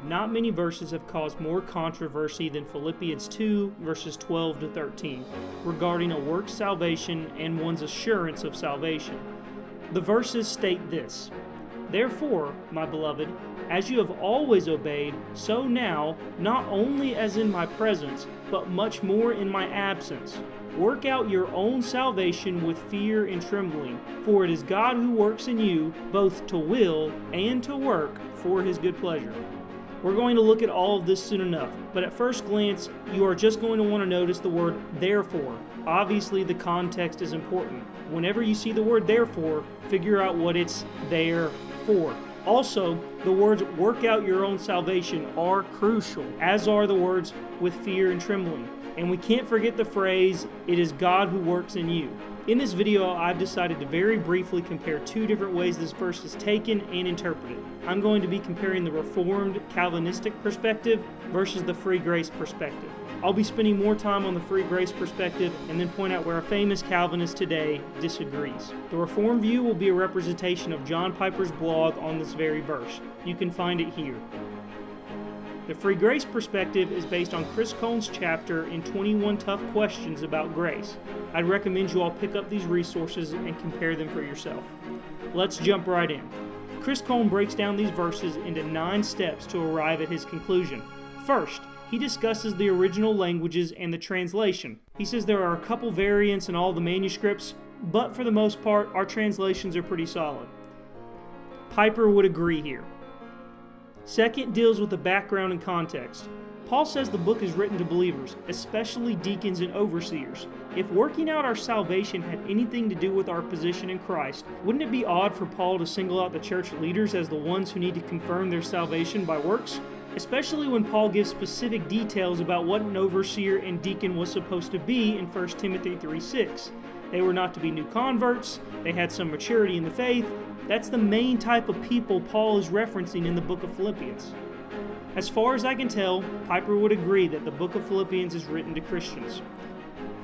not many verses have caused more controversy than Philippians 2, verses 12 to 13, regarding a work salvation and one's assurance of salvation. The verses state this: "Therefore, my beloved, as you have always obeyed, so now, not only as in my presence, but much more in my absence, work out your own salvation with fear and trembling, for it is God who works in you both to will and to work for his good pleasure." We're going to look at all of this soon enough, but at first glance, you are just going to want to notice the word therefore. Obviously, the context is important. Whenever you see the word therefore, figure out what it's there for. Also, the words work out your own salvation are crucial, as are the words with fear and trembling. And we can't forget the phrase, it is God who works in you. In this video, I've decided to very briefly compare two different ways this verse is taken and interpreted. I'm going to be comparing the Reformed Calvinistic perspective versus the free grace perspective. I'll be spending more time on the free grace perspective and then point out where a famous Calvinist today disagrees. The Reformed view will be a representation of John Piper's blog on this very verse. You can find it here. The free grace perspective is based on Chris Cohn's chapter in 21 Tough Questions about grace. I'd recommend you all pick up these resources and compare them for yourself. Let's jump right in. Chris Cohn breaks down these verses into 9 steps to arrive at his conclusion. First, he discusses the original languages and the translation. He says there are a couple variants in all the manuscripts, but for the most part, our translations are pretty solid. Piper would agree here. Second, deals with the background and context. Paul says the book is written to believers, especially deacons and overseers. If working out our salvation had anything to do with our position in Christ, wouldn't it be odd for Paul to single out the church leaders as the ones who need to confirm their salvation by works? Especially when Paul gives specific details about what an overseer and deacon was supposed to be in 1 Timothy 3:6. They were not to be new converts, they had some maturity in the faith. That's the main type of people Paul is referencing in the book of Philippians. As far as I can tell, Piper would agree that the book of Philippians is written to Christians.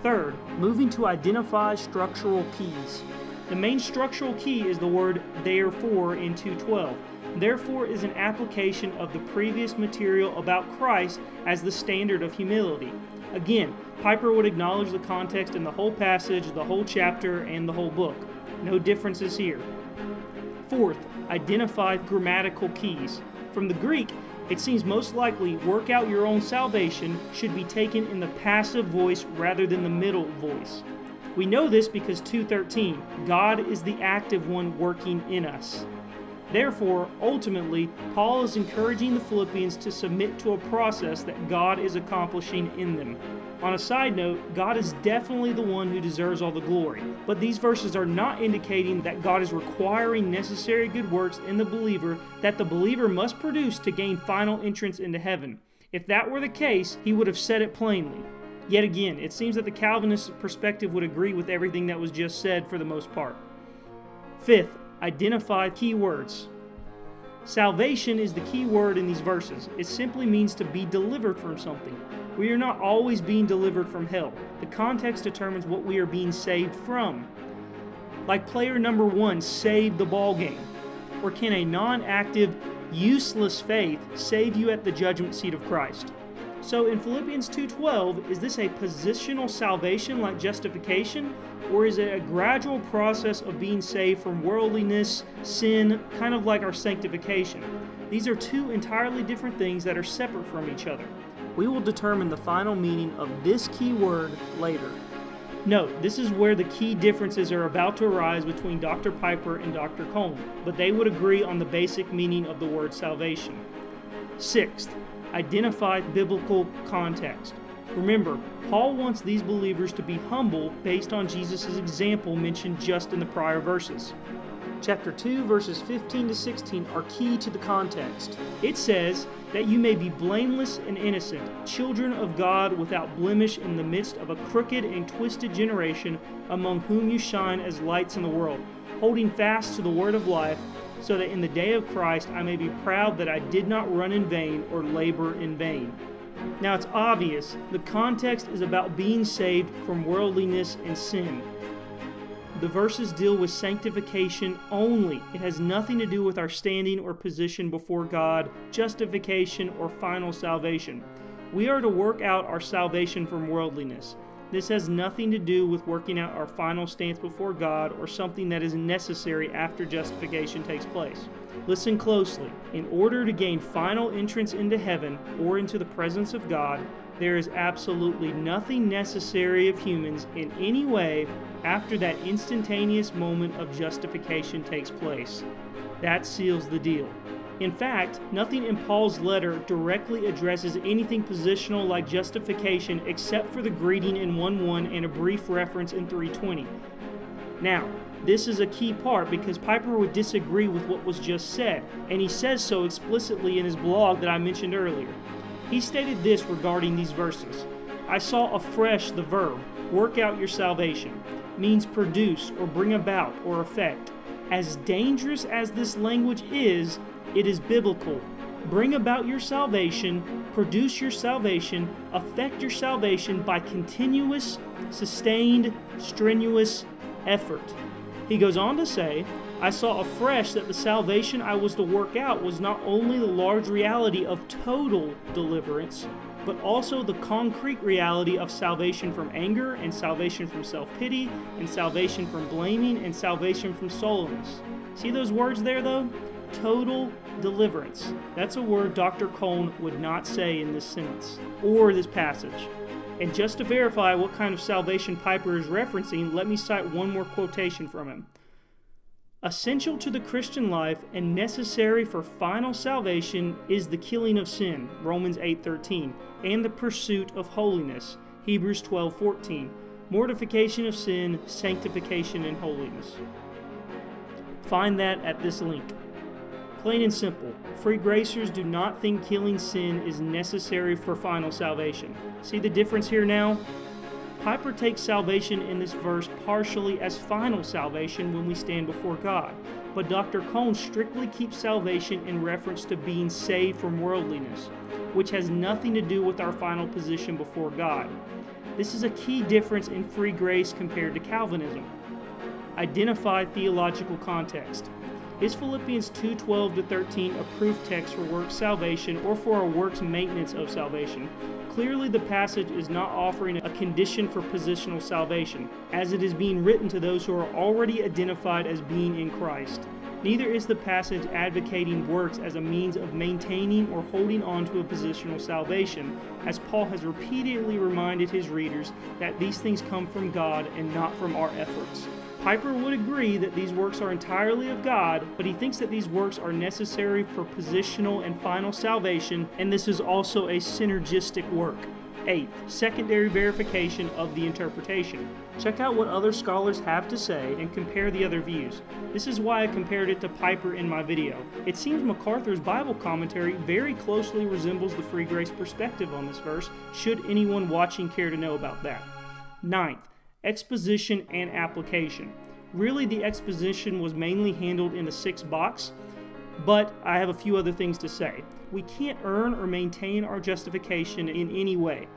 Third, moving to identify structural keys. The main structural key is the word therefore in 2:12. Therefore is an application of the previous material about Christ as the standard of humility. Again, Piper would acknowledge the context in the whole passage, the whole chapter, and the whole book. No differences here. Fourth, identify grammatical keys. From the Greek, it seems most likely work out your own salvation should be taken in the passive voice rather than the middle voice. We know this because 2:13, God is the active one working in us. Therefore, ultimately, Paul is encouraging the Philippians to submit to a process that God is accomplishing in them. On a side note, God is definitely the one who deserves all the glory, but these verses are not indicating that God is requiring necessary good works in the believer that the believer must produce to gain final entrance into heaven. If that were the case, he would have said it plainly. Yet again, it seems that the Calvinist perspective would agree with everything that was just said for the most part. Fifth, identify key words. Salvation is the key word in these verses. It simply means to be delivered from something. We are not always being delivered from hell. The context determines what we are being saved from. Like player number 1 saved the ball game. Or can a non-active, useless faith save you at the judgment seat of Christ? So in Philippians 2:12, is this a positional salvation like justification? Or is it a gradual process of being saved from worldliness, sin, kind of like our sanctification? These are two entirely different things that are separate from each other. We will determine the final meaning of this key word later. Note, this is where the key differences are about to arise between Dr. Piper and Dr. Cohn, but they would agree on the basic meaning of the word salvation. Sixth, identify biblical context. Remember, Paul wants these believers to be humble based on Jesus' example mentioned just in the prior verses. Chapter 2, verses 15 to 16 are key to the context. It says that you may be blameless and innocent, children of God without blemish in the midst of a crooked and twisted generation, among whom you shine as lights in the world, holding fast to the word of life, so that in the day of Christ I may be proud that I did not run in vain or labor in vain. Now it's obvious, the context is about being saved from worldliness and sin. The verses deal with sanctification only. It has nothing to do with our standing or position before God, justification, or final salvation. We are to work out our salvation from worldliness. This has nothing to do with working out our final stance before God or something that is necessary after justification takes place. Listen closely. In order to gain final entrance into heaven or into the presence of God, there is absolutely nothing necessary of humans in any way after that instantaneous moment of justification takes place. That seals the deal. In fact, nothing in Paul's letter directly addresses anything positional like justification except for the greeting in 1:1 and a brief reference in 3:20. Now, this is a key part because Piper would disagree with what was just said, and he says so explicitly in his blog that I mentioned earlier. He stated this regarding these verses: I saw afresh the verb, work out your salvation, means produce or bring about or effect. As dangerous as this language is, it is biblical. Bring about your salvation, produce your salvation, affect your salvation by continuous, sustained, strenuous effort. He goes on to say, I saw afresh that the salvation I was to work out was not only the large reality of total deliverance, but also the concrete reality of salvation from anger and salvation from self-pity and salvation from blaming and salvation from soullessness. See those words there though? Total deliverance. That's a word Dr. Cone would not say in this sentence or this passage. And just to verify what kind of salvation Piper is referencing, let me cite one more quotation from him. Essential to the Christian life and necessary for final salvation is the killing of sin, Romans 8:13, and the pursuit of holiness, Hebrews 12:14, mortification of sin, sanctification, and holiness. Find that at this link. Plain and simple, free gracers do not think killing sin is necessary for final salvation. See the difference here now? Piper takes salvation in this verse partially as final salvation when we stand before God, but Dr. Cone strictly keeps salvation in reference to being saved from worldliness, which has nothing to do with our final position before God. This is a key difference in free grace compared to Calvinism. Identify theological context. Is Philippians 2:12-13 a proof text for works salvation or for a works maintenance of salvation? Clearly the passage is not offering a condition for positional salvation, as it is being written to those who are already identified as being in Christ. Neither is the passage advocating works as a means of maintaining or holding on to a positional salvation, as Paul has repeatedly reminded his readers that these things come from God and not from our efforts. Piper would agree that these works are entirely of God, but he thinks that these works are necessary for positional and final salvation, and this is also a synergistic work. 8th, secondary verification of the interpretation. Check out what other scholars have to say and compare the other views. This is why I compared it to Piper in my video. It seems MacArthur's Bible commentary very closely resembles the free grace perspective on this verse, should anyone watching care to know about that. 9th, exposition and application. Really, the exposition was mainly handled in the 6th box, but I have a few other things to say. We can't earn or maintain our justification in any way,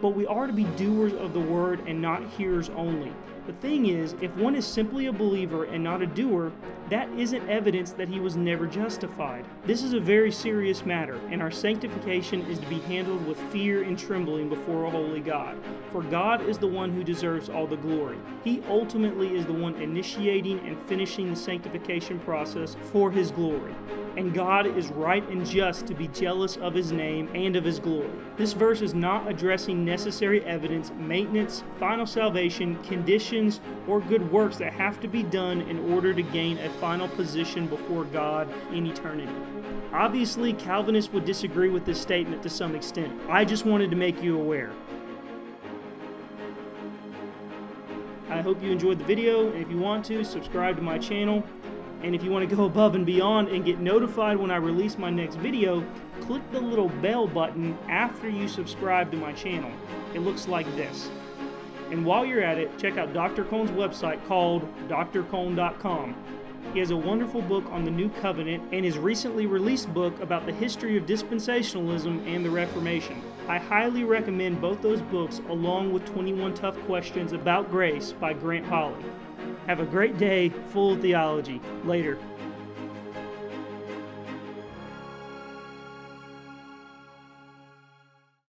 but we are to be doers of the word and not hearers only. The thing is, if one is simply a believer and not a doer, that isn't evidence that he was never justified. This is a very serious matter, and our sanctification is to be handled with fear and trembling before a holy God. For God is the one who deserves all the glory. He ultimately is the one initiating and finishing the sanctification process for His glory. And God is right and just to be jealous of His name and of His glory. This verse is not addressing necessary evidence, maintenance, final salvation, conditions, or good works that have to be done in order to gain a final position before God in eternity. Obviously, Calvinists would disagree with this statement to some extent. I just wanted to make you aware. I hope you enjoyed the video, and if you want to, subscribe to my channel. And if you want to go above and beyond and get notified when I release my next video, click the little bell button after you subscribe to my channel. It looks like this. And while you're at it, check out Dr. Cone's website called drcone.com. He has a wonderful book on the New Covenant and his recently released book about the history of dispensationalism and the Reformation. I highly recommend both those books along with 21 Tough Questions About Grace by Grant Hawley. Have a great day full of theology. Later.